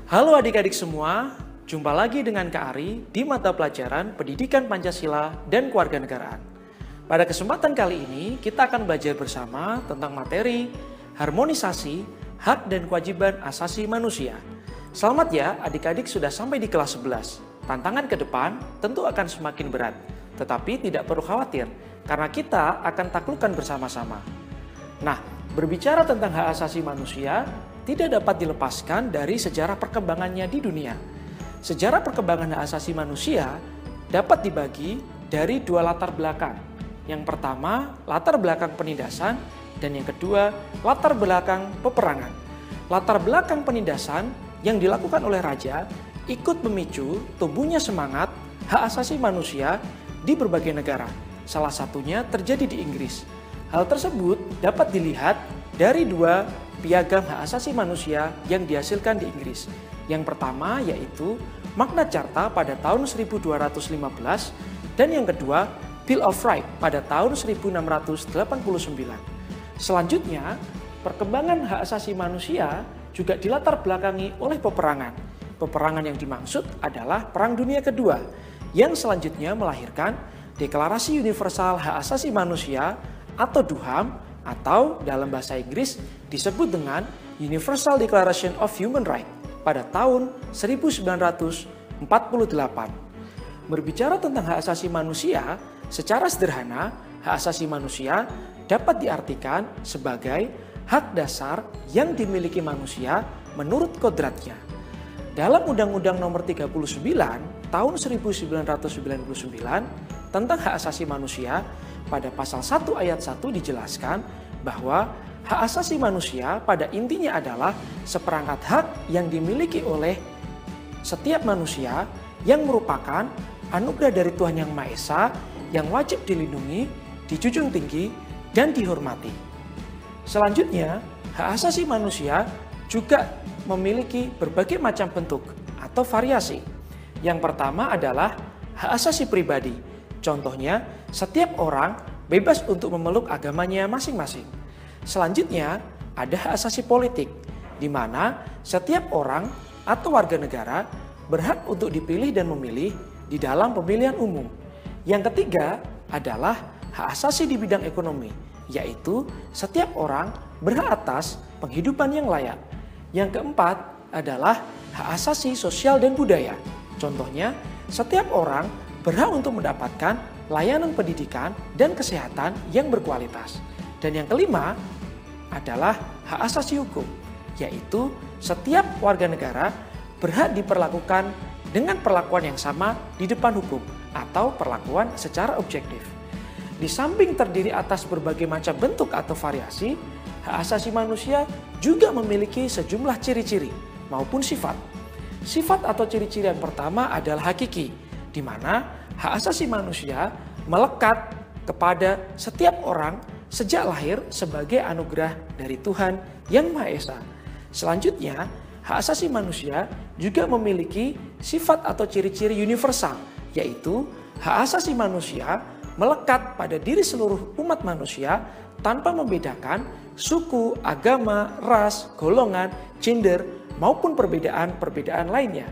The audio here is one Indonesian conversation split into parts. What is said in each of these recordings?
Halo adik-adik semua, jumpa lagi dengan Kak Ari di mata pelajaran Pendidikan Pancasila dan Kewarganegaraan. Pada kesempatan kali ini kita akan belajar bersama tentang materi harmonisasi hak dan kewajiban asasi manusia. Selamat ya, adik-adik sudah sampai di kelas 11. Tantangan ke depan tentu akan semakin berat, tetapi tidak perlu khawatir karena kita akan taklukkan bersama-sama. Nah, berbicara tentang hak asasi manusia, tidak dapat dilepaskan dari sejarah perkembangannya di dunia. Sejarah perkembangan hak asasi manusia dapat dibagi dari dua latar belakang. Yang pertama, latar belakang penindasan, dan yang kedua, latar belakang peperangan. Latar belakang penindasan yang dilakukan oleh raja ikut memicu tumbuhnya semangat hak asasi manusia di berbagai negara. Salah satunya terjadi di Inggris. Hal tersebut dapat dilihat dari dua piagam hak asasi manusia yang dihasilkan di Inggris. Yang pertama yaitu Magna Carta pada tahun 1215 dan yang kedua Bill of Rights pada tahun 1689. Selanjutnya, perkembangan hak asasi manusia juga dilatar belakangi oleh peperangan. Peperangan yang dimaksud adalah Perang Dunia Kedua yang selanjutnya melahirkan Deklarasi Universal Hak Asasi Manusia atau DUHAM atau dalam bahasa Inggris disebut dengan Universal Declaration of Human Rights pada tahun 1948. Berbicara tentang hak asasi manusia, secara sederhana, hak asasi manusia dapat diartikan sebagai hak dasar yang dimiliki manusia menurut kodratnya. Dalam Undang-Undang Nomor 39 Tahun 1999 tentang hak asasi manusia, pada pasal 1 ayat 1 dijelaskan bahwa hak asasi manusia pada intinya adalah seperangkat hak yang dimiliki oleh setiap manusia yang merupakan anugerah dari Tuhan Yang Maha Esa yang wajib dilindungi, dijunjung tinggi, dan dihormati. Selanjutnya, hak asasi manusia juga memiliki berbagai macam bentuk atau variasi. Yang pertama adalah hak asasi pribadi. Contohnya, setiap orang bebas untuk memeluk agamanya masing-masing. Selanjutnya, ada hak asasi politik, di mana setiap orang atau warga negara berhak untuk dipilih dan memilih di dalam pemilihan umum. Yang ketiga adalah hak asasi di bidang ekonomi, yaitu setiap orang berhak atas penghidupan yang layak. Yang keempat adalah hak asasi sosial dan budaya. Contohnya, setiap orang berhak untuk mendapatkan layanan pendidikan dan kesehatan yang berkualitas. Dan yang kelima adalah hak asasi hukum, yaitu setiap warga negara berhak diperlakukan dengan perlakuan yang sama di depan hukum atau perlakuan secara objektif. Di samping terdiri atas berbagai macam bentuk atau variasi, hak asasi manusia juga memiliki sejumlah ciri-ciri maupun sifat. Sifat atau ciri-ciri yang pertama adalah hakiki, di mana hak asasi manusia melekat kepada setiap orang sejak lahir sebagai anugerah dari Tuhan Yang Maha Esa. Selanjutnya, hak asasi manusia juga memiliki sifat atau ciri-ciri universal, yaitu hak asasi manusia melekat pada diri seluruh umat manusia tanpa membedakan suku, agama, ras, golongan, gender, maupun perbedaan-perbedaan lainnya.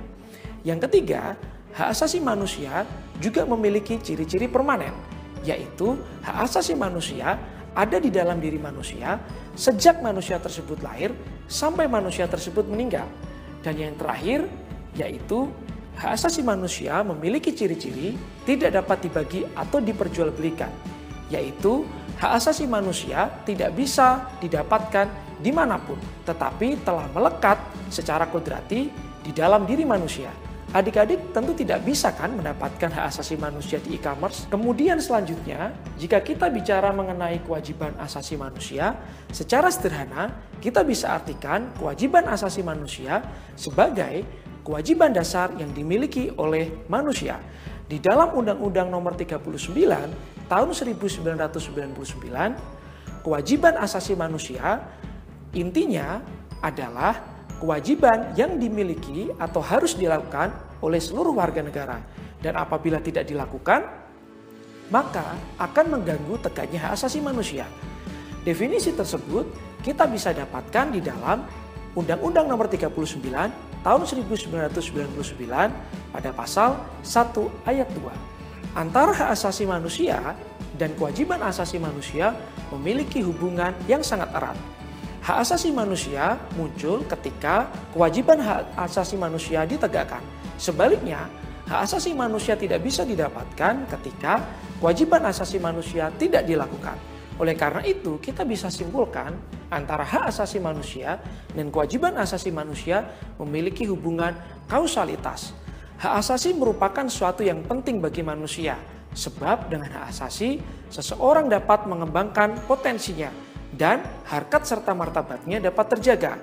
Yang ketiga, hak asasi manusia juga memiliki ciri-ciri permanen, yaitu hak asasi manusia ada di dalam diri manusia sejak manusia tersebut lahir sampai manusia tersebut meninggal. Dan yang terakhir, yaitu hak asasi manusia memiliki ciri-ciri tidak dapat dibagi atau diperjualbelikan, yaitu hak asasi manusia tidak bisa didapatkan dimanapun, tetapi telah melekat secara kodrati di dalam diri manusia. Adik-adik tentu tidak bisa kan mendapatkan hak asasi manusia di e-commerce. Kemudian selanjutnya, jika kita bicara mengenai kewajiban asasi manusia, secara sederhana kita bisa artikan kewajiban asasi manusia sebagai kewajiban dasar yang dimiliki oleh manusia. Di dalam Undang-Undang Nomor 39 Tahun 1999, kewajiban asasi manusia intinya adalah kewajiban yang dimiliki atau harus dilakukan oleh seluruh warga negara. Dan apabila tidak dilakukan, maka akan mengganggu tegaknya hak asasi manusia. Definisi tersebut kita bisa dapatkan di dalam Undang-Undang Nomor 39 tahun 1999 pada pasal 1 ayat 2. Antara hak asasi manusia dan kewajiban asasi manusia memiliki hubungan yang sangat erat. Hak asasi manusia muncul ketika kewajiban hak asasi manusia ditegakkan. Sebaliknya, hak asasi manusia tidak bisa didapatkan ketika kewajiban asasi manusia tidak dilakukan. Oleh karena itu, kita bisa simpulkan antara hak asasi manusia dan kewajiban asasi manusia memiliki hubungan kausalitas. Hak asasi merupakan suatu yang penting bagi manusia, sebab dengan hak asasi, seseorang dapat mengembangkan potensinya dan harkat serta martabatnya dapat terjaga.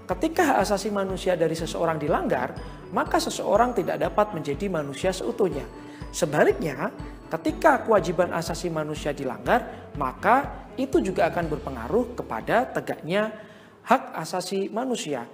Ketika hak asasi manusia dari seseorang dilanggar, maka seseorang tidak dapat menjadi manusia seutuhnya. Sebaliknya, ketika kewajiban asasi manusia dilanggar, maka itu juga akan berpengaruh kepada tegaknya hak asasi manusia.